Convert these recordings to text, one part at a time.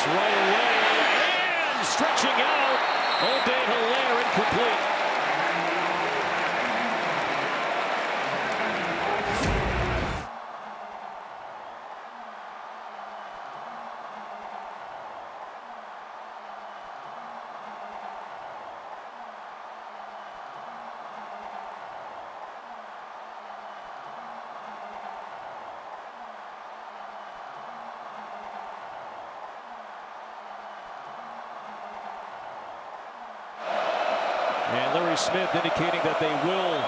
It's right away, and stretching out. O'Day-Hilaire incomplete. And Larry Smith indicating that they will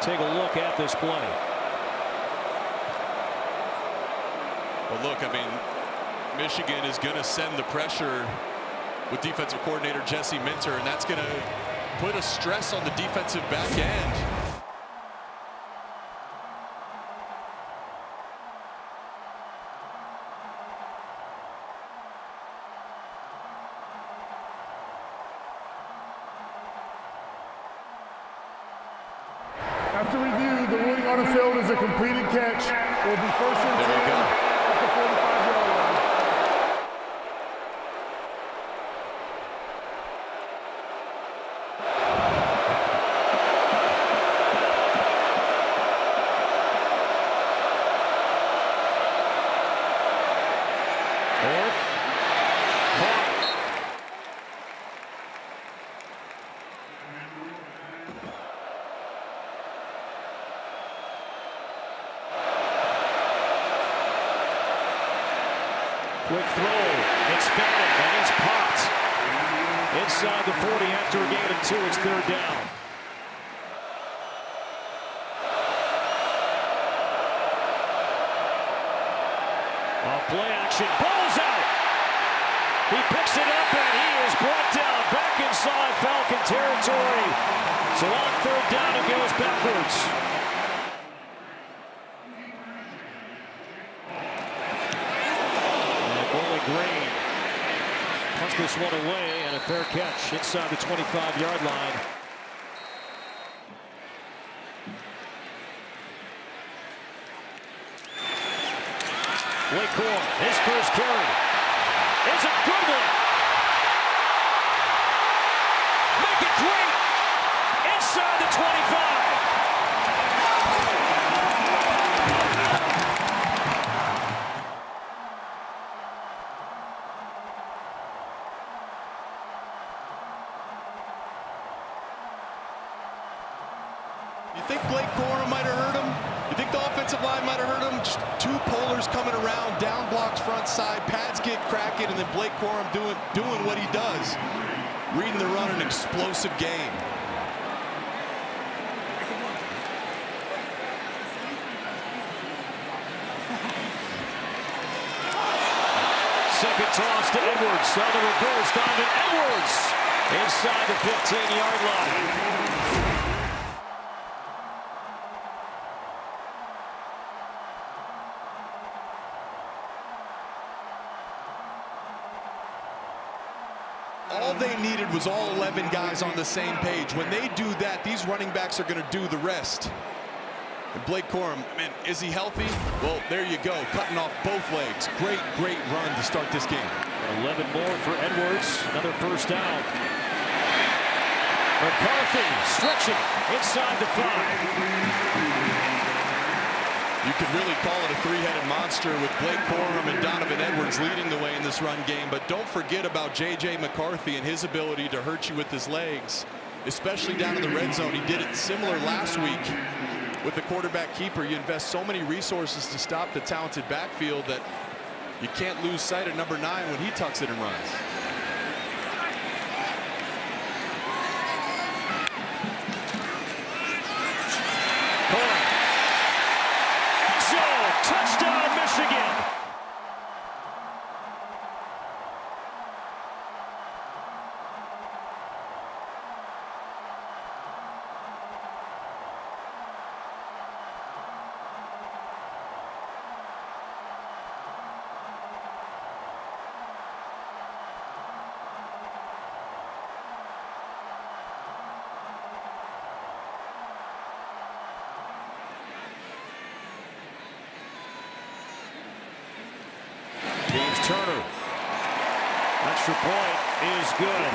take a look at this play. Well, look, I mean, Michigan is going to send the pressure with defensive coordinator Jesse Minter, and that's going to put a stress on the defensive back end. After review, the ruling on the field is a completed catch. It will be first and 10 at the 45-yard line. Quick throw, it's batted, and he's popped. Inside the 40 after a gain of 2, it's third down. Off play action, ball's out! He picks it up and he is brought down back inside Falcon territory. So on third down it goes backwards. Green punts this one away, and a fair catch inside the 25-yard line. Blake Corum, his first carry. It's a good one. Make it great. Inside the 25. You think Blake Corum might have hurt him? You think the offensive line might have hurt him? Just two polars coming around, down blocks front side, pads get cracking, and then Blake Corum doing what he does. Reading the run, an explosive game. Second toss to Edwards. On the reverse, Donovan Edwards inside the 15-yard line. All they needed was all 11 guys on the same page. When they do that, these running backs are going to do the rest. And Blake Corum, man, is he healthy? Well, there you go, cutting off both legs. Great, great run to start this game. 11 more for Edwards, another first down. McCarthy stretching inside the 5. You could really call it a three-headed monster with Blake Corum and Donovan Edwards leading the way in this run game. But don't forget about J.J. McCarthy and his ability to hurt you with his legs, especially down in the red zone. He did it similar last week with the quarterback keeper. You invest so many resources to stop the talented backfield that you can't lose sight of number 9 when he tucks it and runs. Touchdown, Michigan! Turner point is good.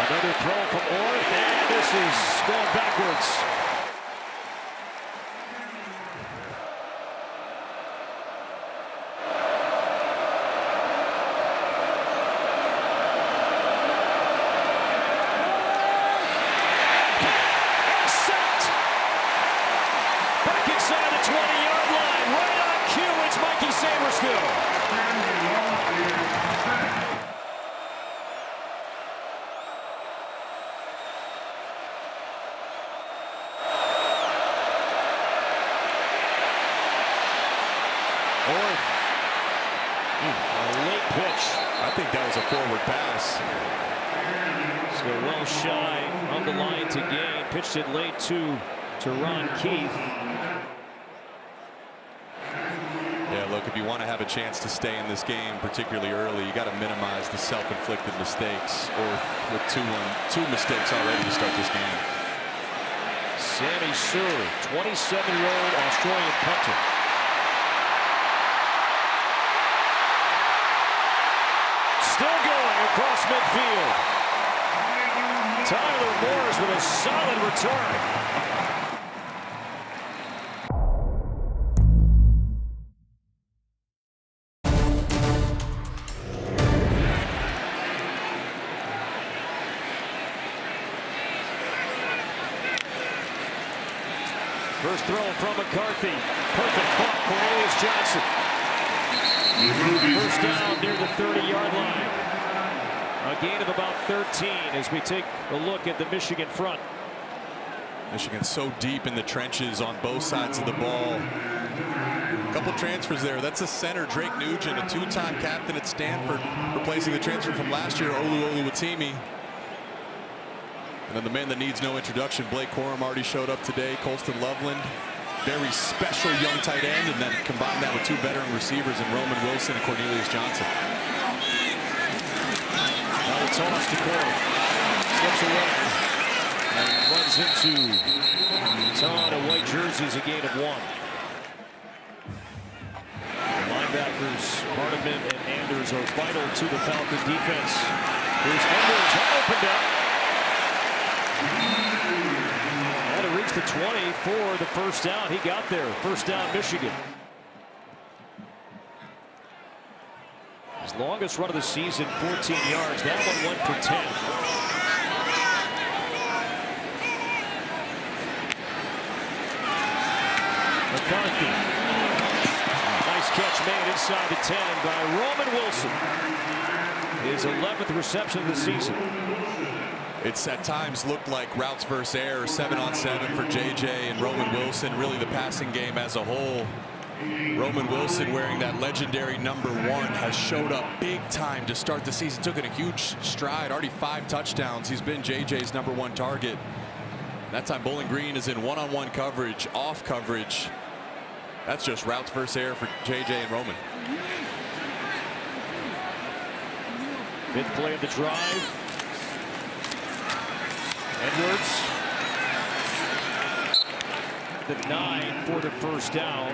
Another throw from Orth, and this is going backwards. And Sept back inside the 20-yard line, right on cue. It's Mikey Saberskill. Orth, a late pitch. I think that was a forward pass. So well shy of the line to gain. Pitched it late to Ron Keith. Yeah, look, if you want to have a chance to stay in this game, particularly early, you got to minimize the self-inflicted mistakes. Orth with two mistakes already to start this game. Sammy Sur, 27-year-old Australian punter. Still going across midfield. Tyler Moores with a solid return. First throw from McCarthy. Perfect caught, Cornelius Johnson. First down near the 30-yard line. A gain of about 13 as we take a look at the Michigan front. Michigan so deep in the trenches on both sides of the ball. A couple transfers there. That's a center, Drake Nugent, a two-time captain at Stanford, replacing the transfer from last year, Olu Oluwatimi. And then the man that needs no introduction, Blake Corum, already showed up today. Colston Loveland, very special young tight end, and then combine that with two veteran receivers in Roman Wilson and Cornelius Johnson. Now the toss to Corum. Slips away and runs into a ton of white jerseys, a gain of 1. The linebackers, Hardiman and Anders, are vital to the Falcon defense. Here's Anders, opened up. Had to reach the 20 for the first down. He got there. First down, Michigan. His longest run of the season, 14 yards. That one went for 10. McCarthy. Nice catch made inside the 10 by Roman Wilson. His 11th reception of the season. It's at times looked like routes versus air, 7-on-7 for JJ and Roman Wilson. Really the passing game as a whole. Roman Wilson, wearing that legendary number 1, has showed up big time to start the season. Took it a huge stride, already 5 touchdowns. He's been JJ's number 1 target. That time Bowling Green is in one-on-one coverage, off coverage. That's just routes versus air for JJ and Roman. 5th play of the drive. Edwards. The 9 for the first down.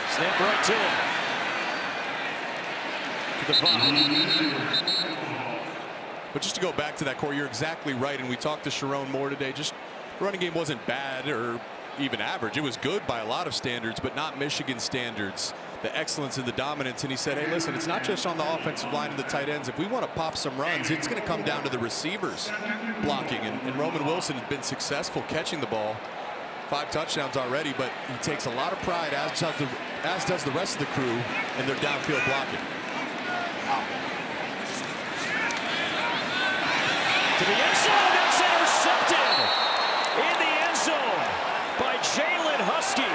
Snap right to him. To the 5. But just to go back to that core, you're exactly right. And we talked to Sharon Moore today. Just the running game wasn't bad or even average. It was good by a lot of standards, but not Michigan standards. The excellence and the dominance. And he said, hey, listen, it's not just on the offensive line and the tight ends. If we want to pop some runs, it's going to come down to the receivers blocking. And Roman Wilson has been successful catching the ball. 5 touchdowns already, but he takes a lot of pride, as does the rest of the crew, in their downfield blocking. To the end zone, that's intercepted in the end zone by Jalen Husky.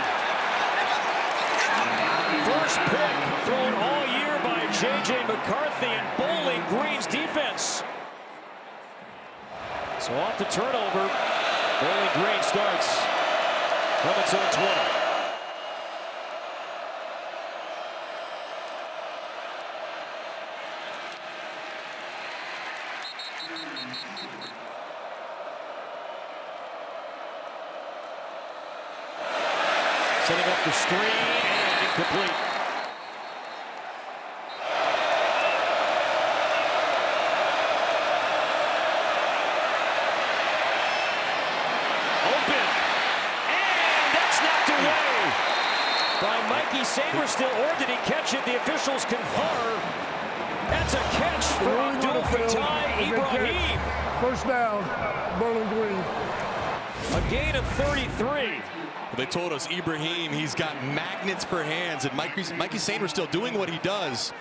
First pick thrown all year by J.J. McCarthy and Bowling Green's defense. So off the turnover, Bowling Green starts from its own 20. Setting up the screen and incomplete. Open. And that's knocked away by Mikey Saberstill. Or did he catch it? The officials confer. That's a catch for Abdul Fattah Ibrahim. First down, Bowling Green. A gain of 33. They told us Ibrahim, he's got magnets for hands, and Mikey Saberstill doing what he does,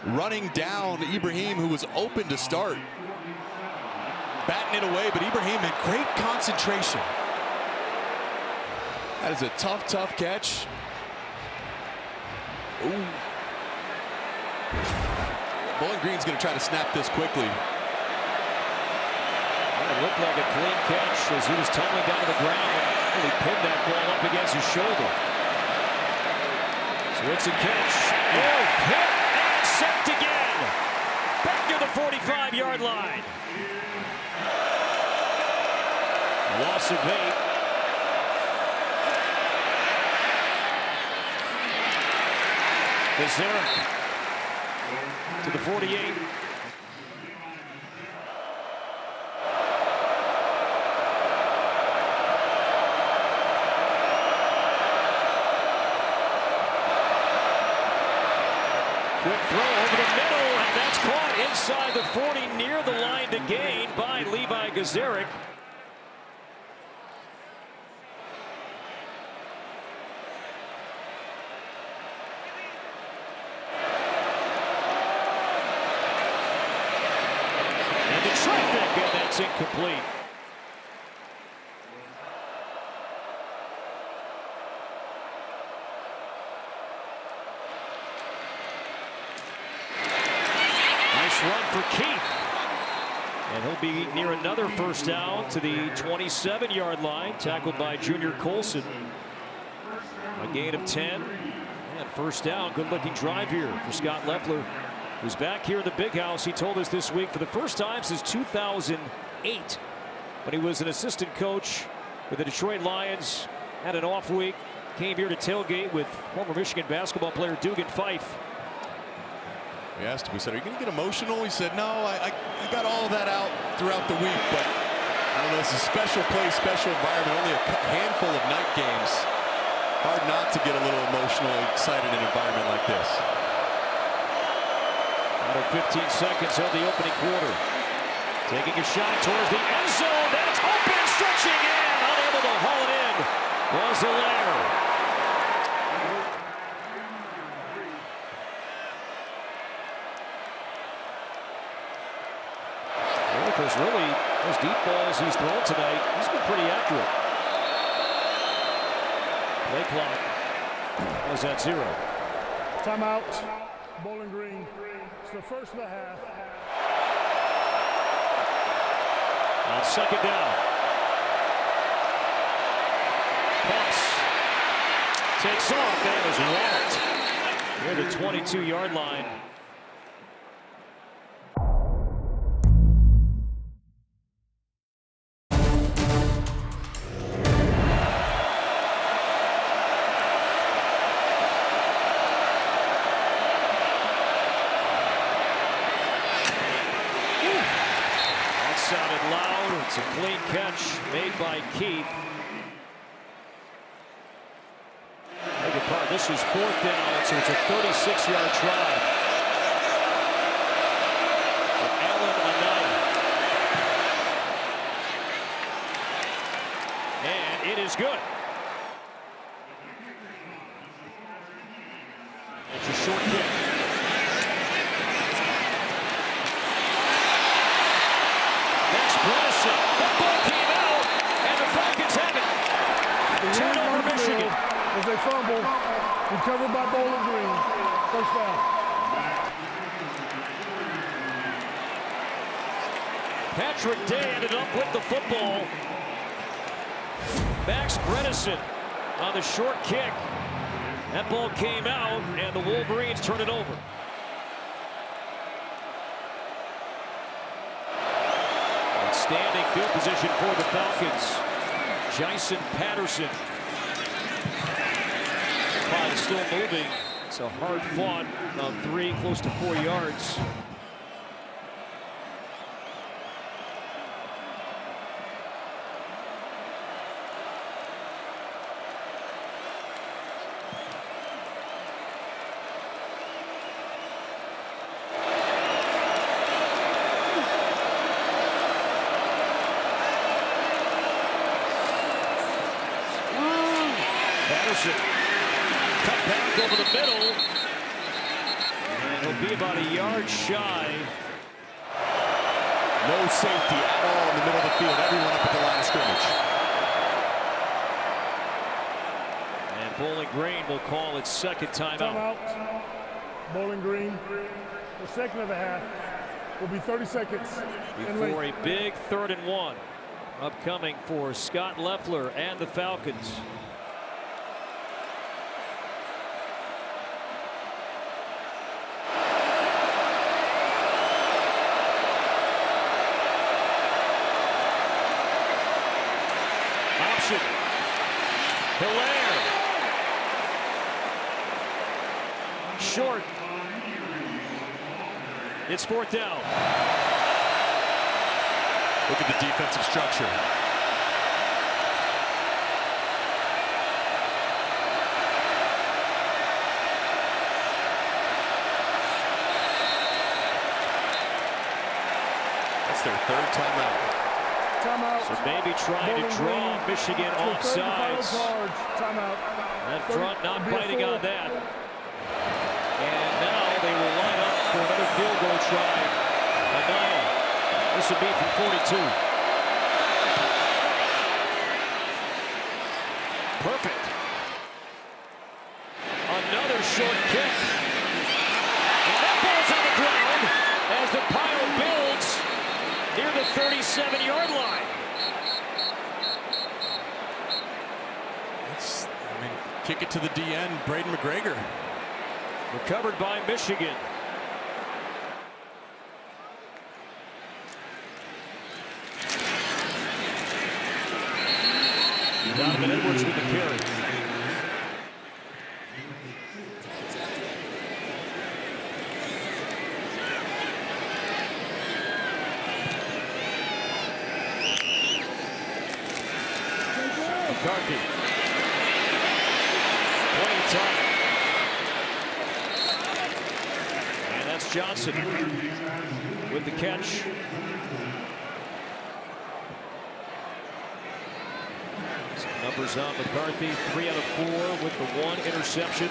running down Ibrahim, who was open to start. Batting it away, but Ibrahim had great concentration. That is a tough, tough catch. Ooh. Bowling Green's going to try to snap this quickly. It looked like a clean catch as he was tumbling down to the ground. He pinned that ball up against his shoulder. So it's a catch. Oh, hit and Sept again. Back near the 45-yard line. Loss of 8. Gazeric to the 48. Quick throw over the middle, and that's caught inside the 40 near the line to gain by Levi Gazeric. And the traffic, and that's incomplete. Run for Keith, and he'll be near another first down to the 27-yard line, tackled by Junior Colson. A gain of 10 and first down. Good looking drive here for Scott Loeffler, who's back here in the big house. He told us this week for the first time since 2008, when he was an assistant coach with the Detroit Lions, had an off week, came here to tailgate with former Michigan basketball player Dugan Fife. We asked him, we said, are you going to get emotional? He said, no, I got all of that out throughout the week, but I don't know, it's a special place, special environment, only a handful of night games. Hard not to get a little emotional, excited in an environment like this. Under 15 seconds of the opening quarter. Taking a shot towards the end zone. That's open, stretching in, unable to haul it in. Was Hilaire. There's really those deep balls he's thrown tonight. He's been pretty accurate. Play clock was at 0. Timeout. Bowling Green. It's the first of the half. On second down. Pumps. Takes off and is wrapped near the 22-yard line. Sounded loud. It's a clean catch made by Keith. Beg your pardon, this is fourth down, so it's a 36-yard try. For Allen Anaya. And it is good. It's a short kick. That ball came out, and the Falcons have it. Turnover, Michigan. As they fumble, recovered by Bowling Green. First down. Patrick Day ended up with the football. Max Bredesen on the short kick. That ball came out, and the Wolverines turn it over. Outstanding field position for the Falcons. Jason Patterson. Clock is still moving. It's a hard fought on 3, close to 4 yards. Patterson cut back over the middle, and he'll be about a yard shy. No safety at all in the middle of the field. Everyone up at the line of scrimmage. And Bowling Green will call its second timeout. Timeout. Bowling Green. The second of the half will be 30 seconds. Before a big 3rd and 1 upcoming for Scott Loeffler and the Falcons. Hilaire. Short. It's 4th down. Look at the defensive structure. That's their 3rd timeout. Timeout. So maybe trying to draw Michigan off sides. Timeout. That front not biting on that. And now they will line up for another field goal try. Anaya. This would be from 42. Perfect. Another short kick. And that ball's on the ground as the pile builds near the 37-yard line. Kick it to the DN, Braden McGregor. Recovered by Michigan. Donovan Edwards with the carry. McCarthy. Playing time. And that's Johnson with the catch. Some numbers on McCarthy, 3 out of 4 with the 1 interception.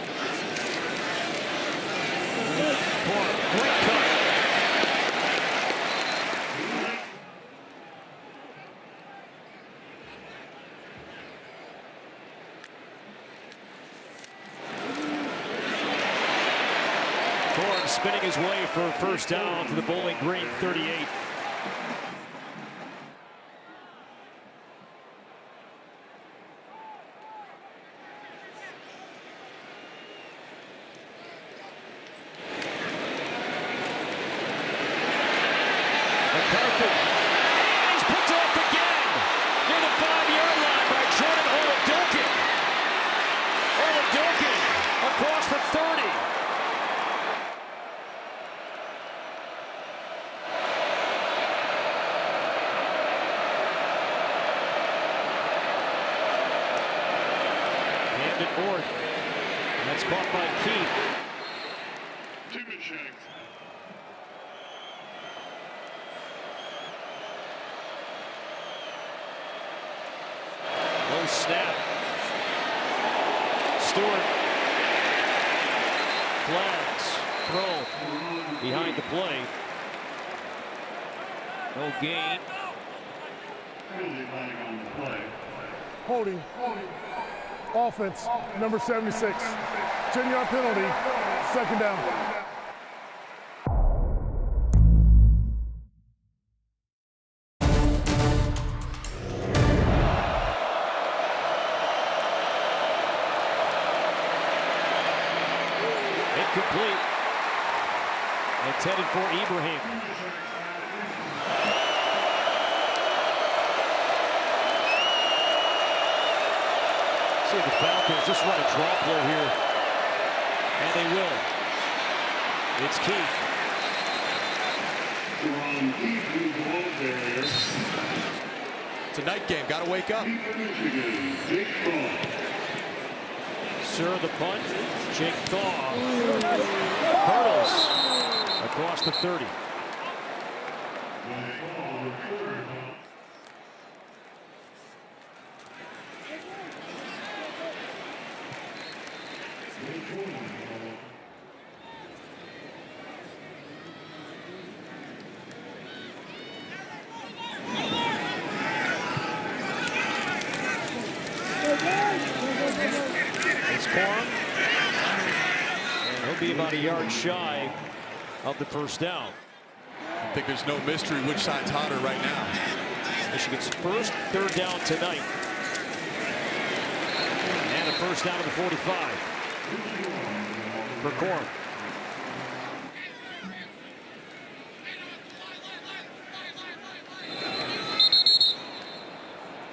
Corum, great cut. Corum spinning his way for a 1st down to the Bowling Green 38. McCarthy. He's picked off again near the 5-yard line by Jordan Oladokin. Oladokin across for 30. North. And that's caught by Keith. Low snap. Stewart. Flags. Throw behind the play. No gain. Holding. Offense, number 76. 10-yard penalty, 2nd down. Incomplete. Intended for Ibrahim. See the Falcons just run a draw play here. And they will. It's Keith. It's a night game. Got to wake up. Sir the punt. Jake Thaw. Hurdles across the 30. It's Corum. And he'll be about a yard shy of the first down. I think there's no mystery which side's hotter right now. Michigan's first third down tonight. And a first down to the 45 for Corum.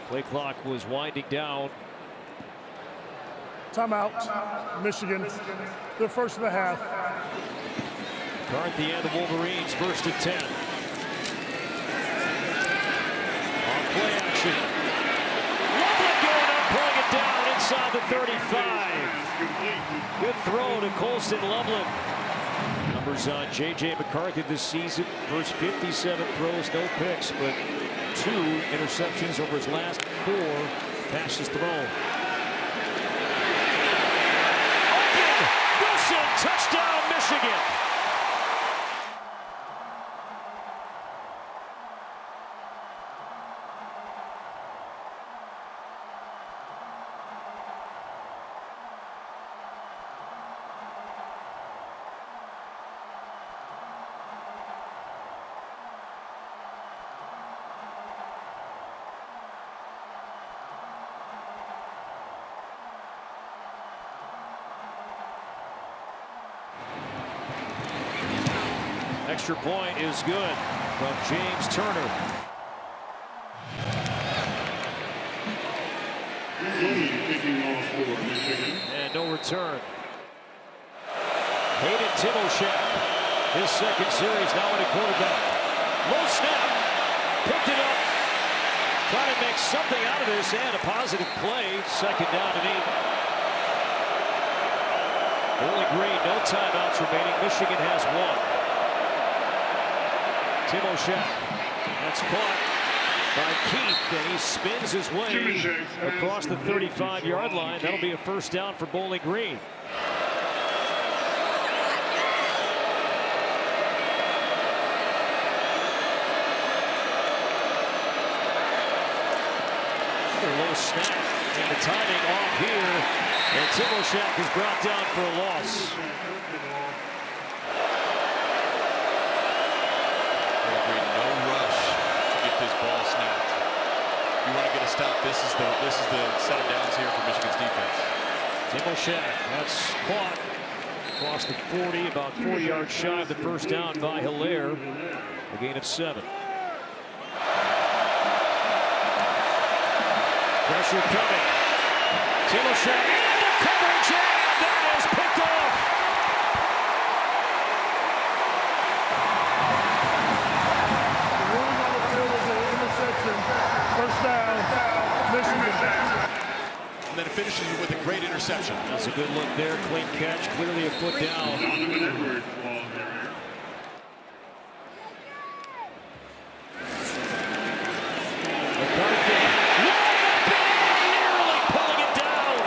Play clock was winding down. Timeout, Michigan. The first of the half. McCarthy and the Wolverines first and 10. On play action. Loveland going up, pulling it down inside the 35. Good throw to Colston Loveland. Numbers on J.J. McCarthy this season. First 57 throws, no picks, but 2 interceptions over his last 4 passes thrown. Touchdown, Michigan. Extra point is good from James Turner. And no return. Hayden Timoshek, his second series now at a quarterback. Low snap, picked it up, trying to make something out of this, and a positive play. Second down and 8. Bowling Green, no timeouts remaining. Michigan has 1. Timoshek, that's caught by Keith, and he spins his way across the 35-yard line. That'll be a first down for Bowling Green. Low snap, and the timing off here, and Timoshek is brought down for a loss. Ball snapped. If you want to get a stop, this is the set of downs here for Michigan's defense. Timoshek, that's caught across the 40, about 4 yards shy of the first down by Hilaire. A gain of 7. Pressure coming. Timoshek into coverage, and that is picked off. First down, Michigan. And then it finishes with a great interception. That's a good look there. Clean catch, clearly a foot down. McCarthy, nearly pulling it down.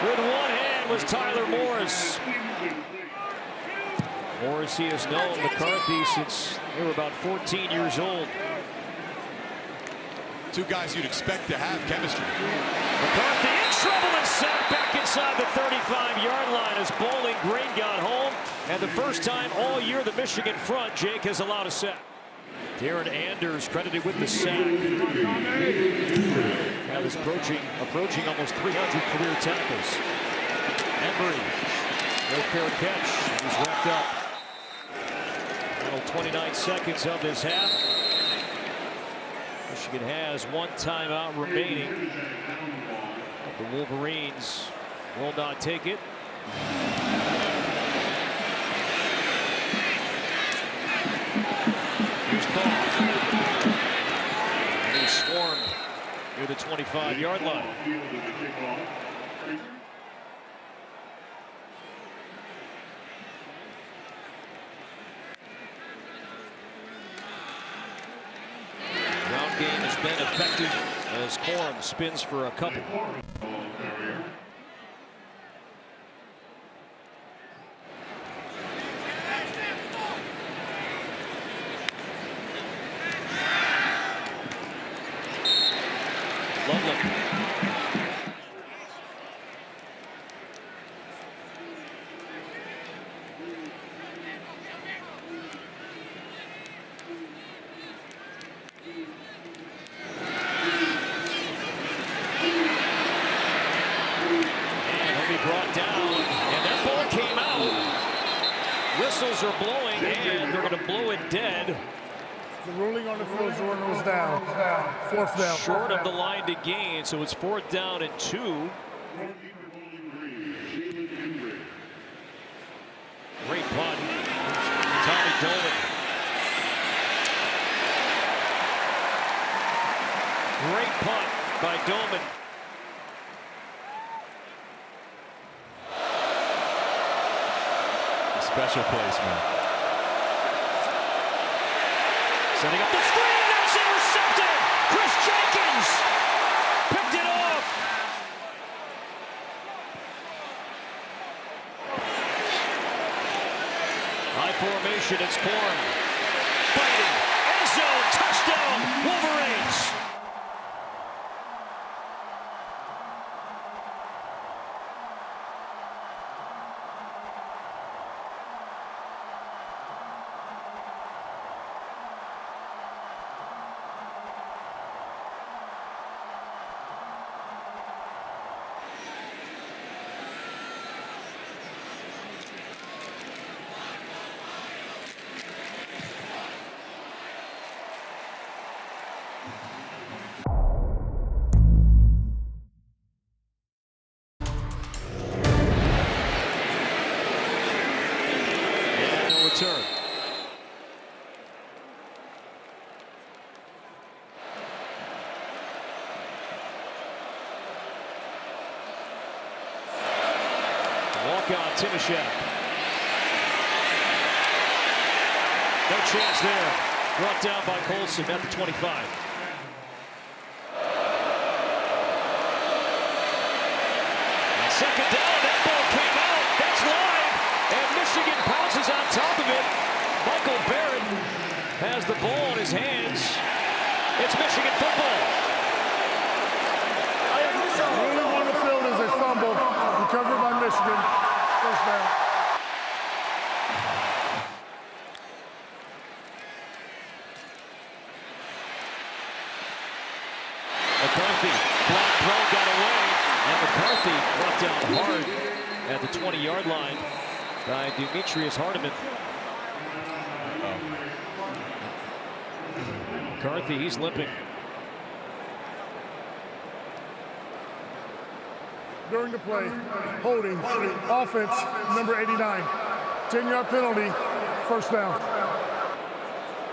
With one hand was Tyler Morris. Morris, he has known McCarthy since they were about 14 years old. 2 guys you'd expect to have chemistry. McCarthy in trouble and sacked back inside the 35-yard line as Bowling Green got home. And the first time all year the Michigan front, Jake, has allowed a sack. Darren Anders credited with the sack. Now is approaching almost 300 career tackles. Embry, no fair catch. He's wrapped up. Final 29 seconds of this half. Michigan has 1 timeout remaining. The Wolverines will not take it. Here's Thaw. And he's swarmed near the 25-yard line. Ground game has been effective as Corum spins for a couple. Lovely. Brought down, and that ball came out. Whistles are blowing, and they're going to blow it dead. The ruling on the field, Jordan was down. Fourth down. Short of the line to gain, so it's 4th down and 2. Great punt. Tommy Dolan. Great punt by Doman. Special placement. Setting up the screen. That's intercepted. Chris Jenkins picked it off. High formation. It's Corum. Fighting. End zone. Touchdown. Wolverines. Return. Walk-on Timashak. No chance there. Brought down by Colson at the 25. And second down. That ball came out. That's live. And Michigan pounces on top of it. Michael Barrett has the ball in his hands. It's Michigan football. Ruling on the field is a fumble. Recovered by Michigan. First down. McCarthy, block throw got away. And McCarthy brought down hard at the 20-yard line by Demetrius Hardiman. McCarthy, he's limping. During the play, holding, offense, number 89. 10-yard penalty, first down.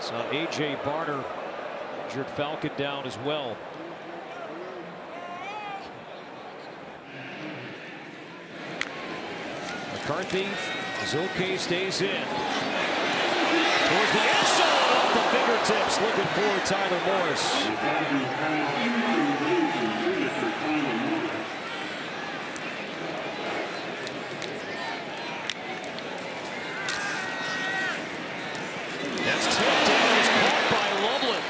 So A.J. Barner, injured Falcon, down as well. McCarthy is okay, stays in. Towards the end zone, off the fingertips, looking for Tyler Morris. That's tipped and was caught by Loveland.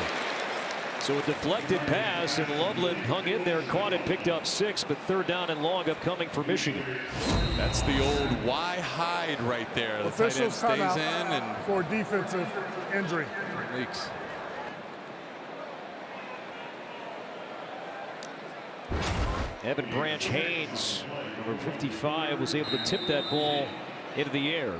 So a deflected pass, and Loveland hung in there, caught it, picked up 6, but 3rd down and long upcoming for Michigan. That's the old why hide right there. The tight end stays in and for defensive injury. Leaks. Evan Branch Haynes, number 55, was able to tip that ball into the air.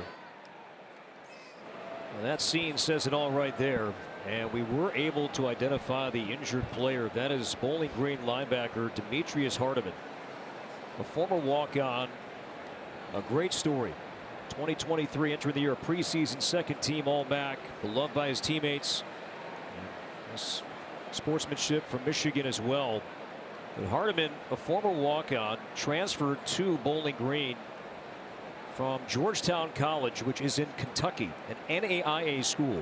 Well, that scene says it all right there. And we were able to identify the injured player. That is Bowling Green linebacker Demetrius Hardiman. a former walk-on, a great story. 2023 entering the year, a preseason second team All-MAC, beloved by his teammates. And his sportsmanship from Michigan as well. But Hardiman, a former walk-on, transferred to Bowling Green from Georgetown College, which is in Kentucky, an NAIA school,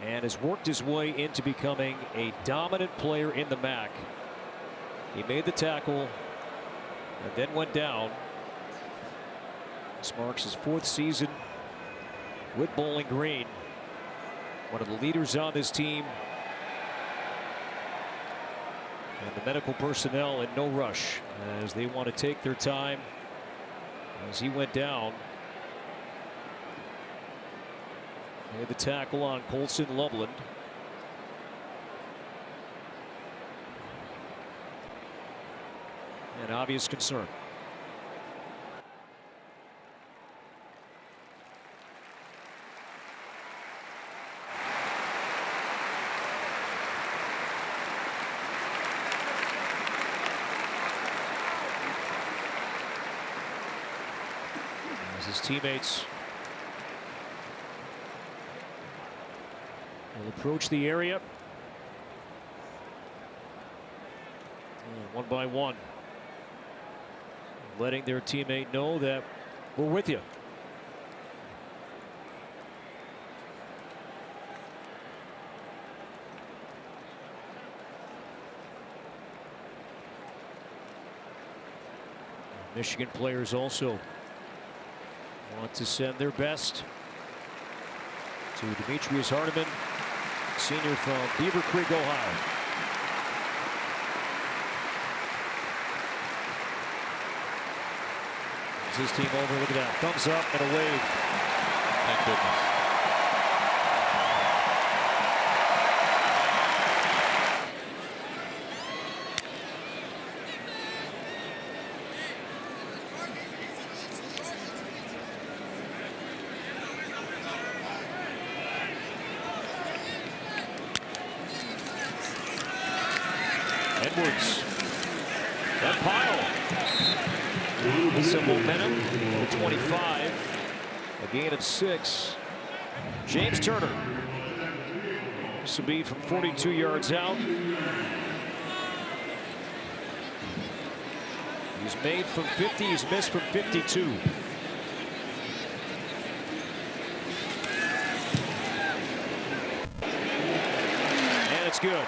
and has worked his way into becoming a dominant player in the MAC. He made the tackle and then went down. This marks his 4th season with Bowling Green. One of the leaders on this team. And the medical personnel in no rush as they want to take their time as he went down. Made the tackle on Colson Loveland. An obvious concern. As his teammates will approach the area. And one by one, letting their teammate know that we're with you. Michigan players also want to send their best to Demetrius Hardiman, senior from Beaver Creek, Ohio. As his team over, look at that. Thumbs up and a wave. Thank goodness. Edwards, that pile with some momentum to 25, a gain of 6. James Turner, this will be from 42 yards out. He's made from 50, he's missed from 52. And it's good.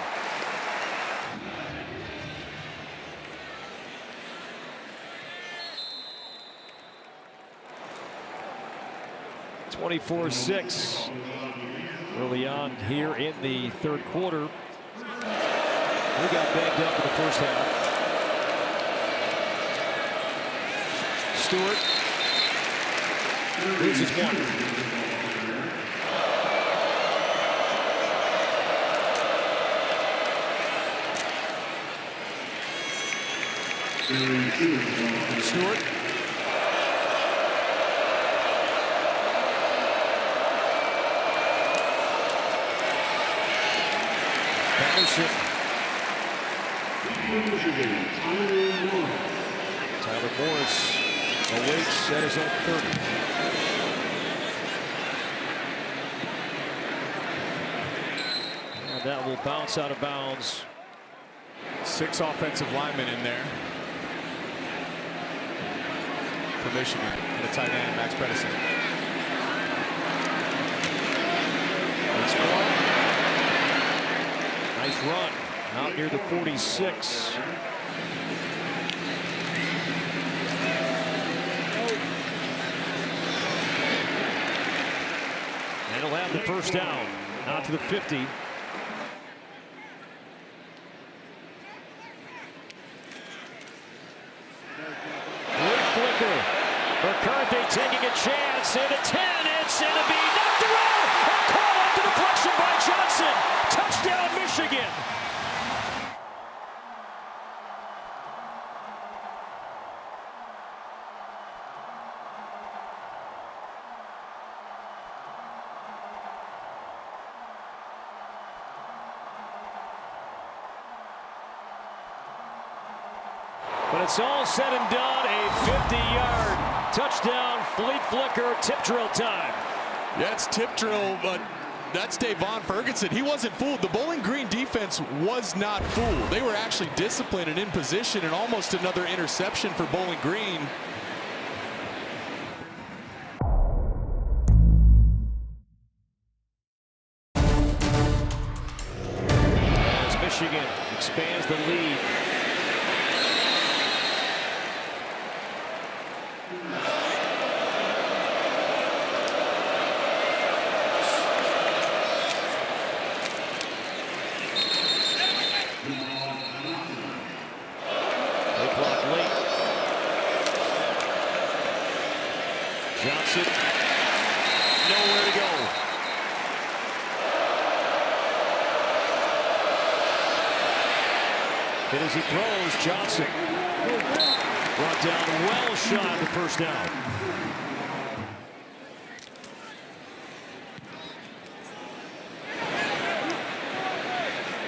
24-6 early on here in the 3rd quarter. We got banged up in the first half. Stewart loses 1. Stewart. Patterson. Tyler Morris awaits at his own 30. And that will bounce out of bounds. 6 offensive linemen in there for Michigan, and a tight end, Max Pedersen. Nice run out near the 46. And he'll have the first down, out to the 50. Great flicker. McCarthy taking a chance, and a 10. It's going to be knocked around. A call off the deflection by Johnson. Touchdown, Michigan. But it's all said and done, a 50-yard touchdown, fleet flicker, tip drill time. Yeah, it's tip drill, but that's Davon Ferguson. He wasn't fooled. The Bowling Green defense was not fooled. They were actually disciplined and in position, and almost another interception for Bowling Green. As Michigan expands the lead. Johnson, nowhere to go. And as he throws, Johnson brought down well shy of the first down.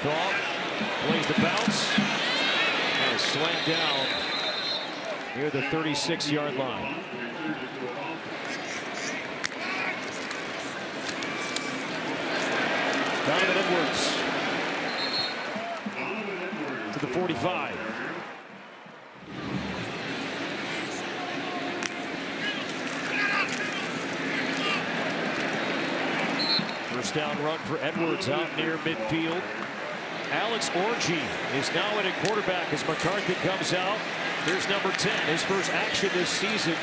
Thought plays the bounce and is slammed down near the 36-yard line. Donovan Edwards to the 45. First down run for Edwards out near midfield. Alex Orji is now in at quarterback as McCarthy comes out. Here's number 10, his first action this season.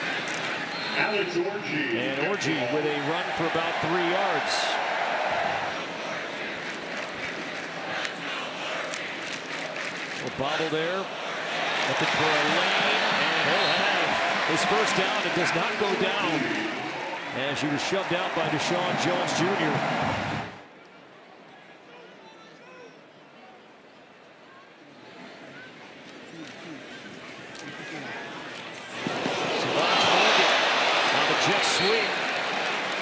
Alex Orji. And Orji with a run for about 3 yards. Bobble there, looking for a lane, and he'll have his first down. It does not go down as he was shoved out by Deshaun Jones Jr. On the jet sweep,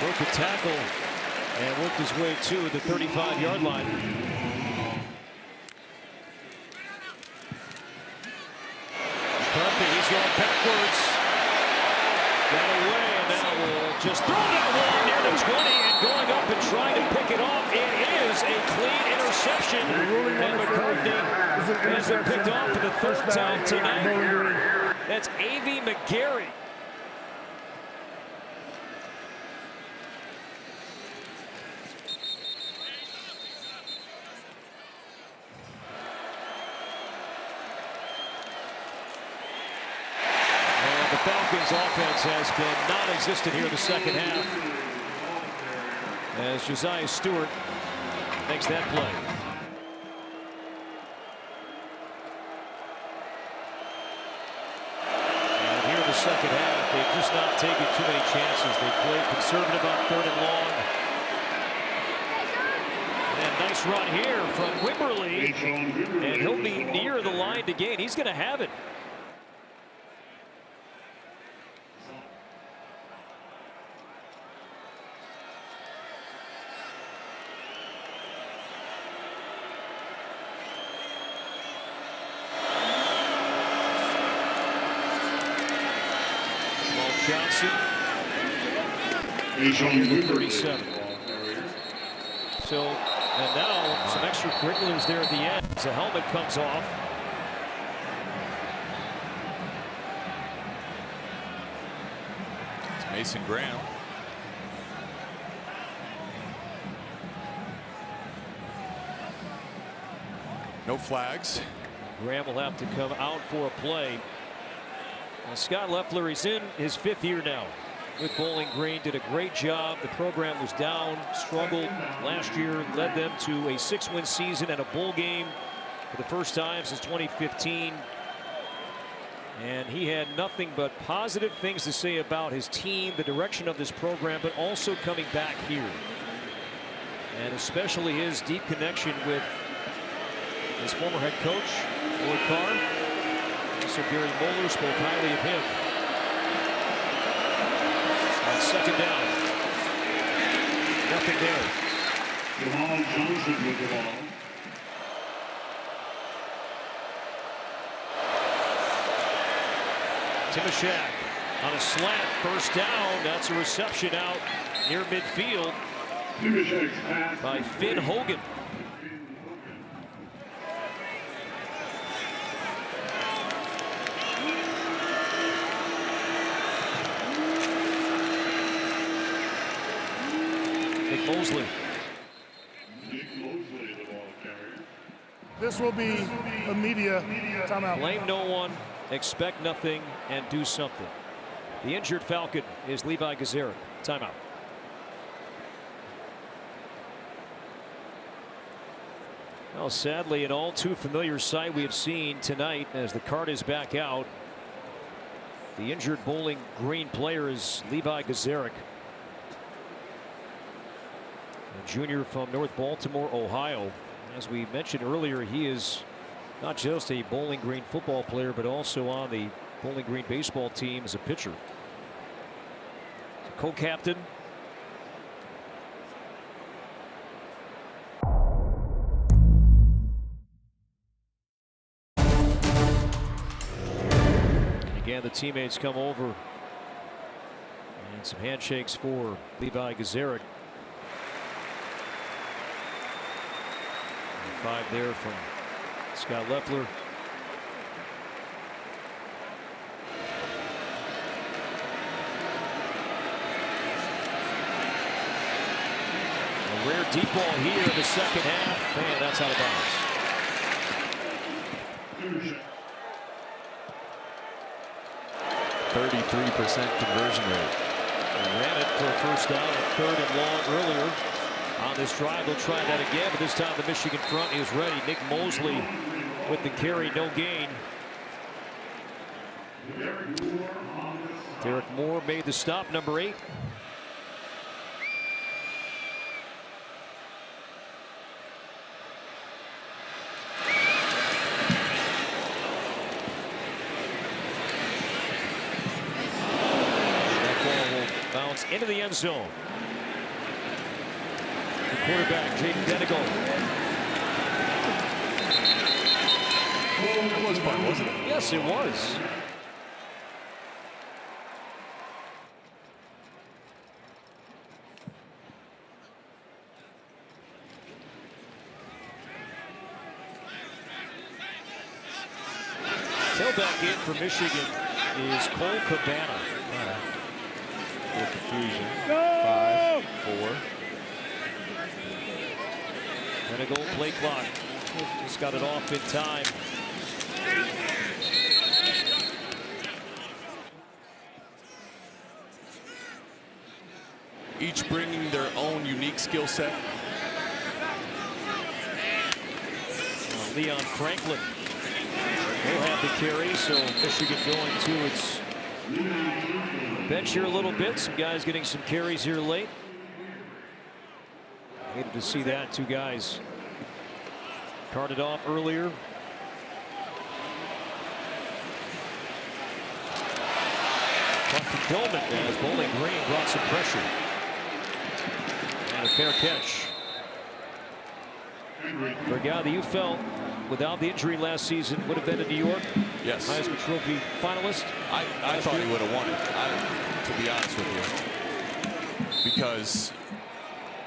broke the tackle and worked his way to the 35-yard line. He's going backwards. Got away, and now will just throw that one near the 20 and going up and trying to pick it off. It is a clean interception. And McCarthy has been picked off for the third time tonight. That's A.V. McGarry. Falcons offense has been non-existent here in the second half as Josiah Stewart makes that play. And here in the second half, they've just not taken too many chances. They played conservative on 3rd and long. And nice run here from Wimberly, and he'll be near the line to gain. He's going to have it. Johnson, number 37. So, and now some extracurriculars there at the end as the helmet comes off. It's Mason Graham. No flags. Graham will have to come out for a play. Scott Loeffler, he's in his 5th year now with Bowling Green. Did a great job. The program was down, struggled last year, led them to a 6-win season and a bowl game for the first time since 2015. And he had nothing but positive things to say about his team, the direction of this program, but also coming back here. And especially his deep connection with his former head coach, Lloyd Carr. So Gary Moeller spoke highly of him. On 2nd down. Nothing there. Jamal Johnson with the ball. Timashak on a slant, first down. That's a reception out near midfield Timashak's pass. by Finn Hogan. Nick Mosley. Nick Mosley, the ball carrier. This will be a media timeout. Blame no one, expect nothing, and do something. The injured Falcon is Levi Gazaric. Timeout. Well, sadly, an all too familiar sight we have seen tonight as the card is back out. The injured Bowling Green player is Levi Gazaric, a junior from North Baltimore, Ohio. As we mentioned earlier, he is not just a Bowling Green football player, but also on the Bowling Green baseball team as a pitcher. Co-captain. And again, the teammates come over. And some handshakes for Levi Gazaric. 5 there from Scott Leffler. A rare deep ball here in the second half, and that's out of bounds. 33% conversion rate. They ran it for a first down at 3rd and long earlier. On this drive, they'll try that again, but this time the Michigan front is ready. Nick Mosley with the carry, no gain. Derek Moore made the stop, number 8. That ball will bounce into the end zone. The quarterback, Jaden Denegal. It was fun, wasn't it? Yes, it was. Tailback in for Michigan is Cole Cabana. No confusion. 5, 4. Denegal, play clock. Just got it off in time. Each bringing their own unique skill set. Leon Franklin will have the carry, so Michigan going to its bench here a little bit. Some guys getting some carries here late. Hated to see that. 2 guys carted off earlier. Punt from Gilman as Bowling Green brought some pressure. And a fair catch. For a guy that you felt without the injury last season would have been in New York. Yes. Heisman Trophy finalist. I thought he would have won it, to be honest with you. Because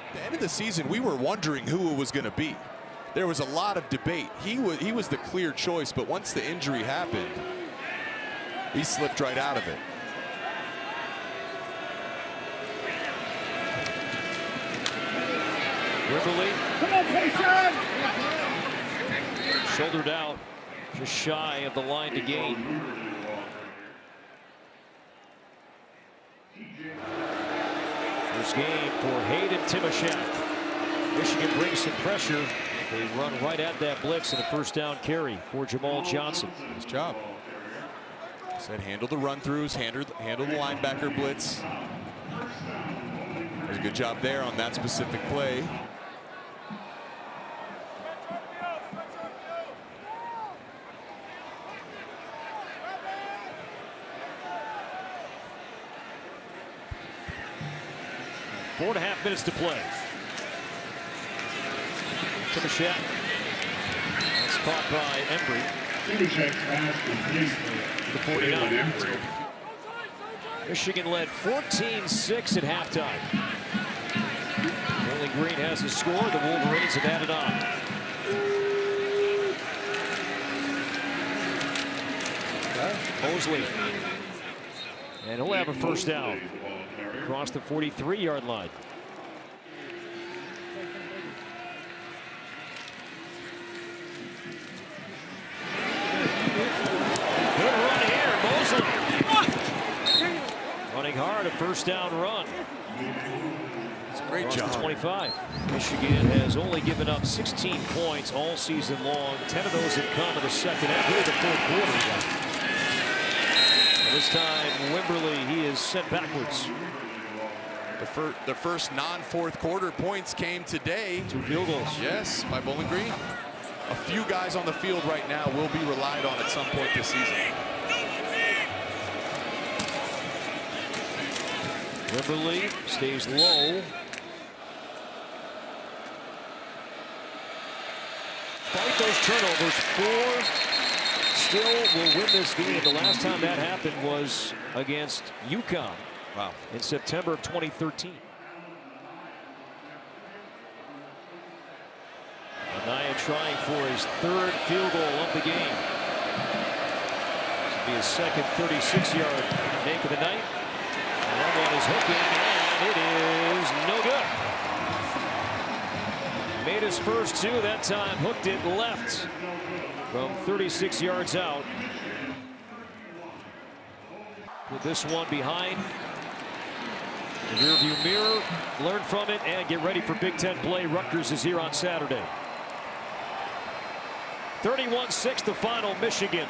at the end of the season, we were wondering who it was going to be. There was a lot of debate. He was the clear choice, but once the injury happened, he slipped right out of it. Riverly. Come on, Payson! Shouldered out, just shy of the line to gain. First game for Hayden Timashak. Michigan brings some pressure. They run right at that blitz and a first down carry for Jamal Johnson. Nice job. Said handle the run-throughs, handle the linebacker blitz. There's a good job there on that specific play. Four and a half minutes to play. Timashak. That's caught by Embry. Intercheck pass complete. The 49. Michigan led 14-6 at halftime. Bowling Green has a score. The Wolverines have added on. Mosley. And he'll have a first down across the 43-yard line. Good run here, Mosley. Running hard, a first down run. It's a great job. 25. Michigan has only given up 16 points all season long. 10 of those have come in the second half, really the fourth quarter. This time, Wimberly, he is sent backwards. The first non-fourth quarter points came today. 2 field goals. Yes, by Bowling Green. A few guys on the field right now will be relied on at some point this season. Wimberly stays low. Fight those turnovers. 4 still will win this game. The last time that happened was against UConn. Wow. In September of 2013. Anaya trying for his 3rd field goal of the game. This will be his second 36-yard make of the night. And that one is hooking, and it is no good. Made his first 2, that time hooked it left from 36 yards out. Put this one behind the rearview mirror, learn from it, and get ready for Big Ten play. Rutgers is here on Saturday. 31-6 the final, Michigan.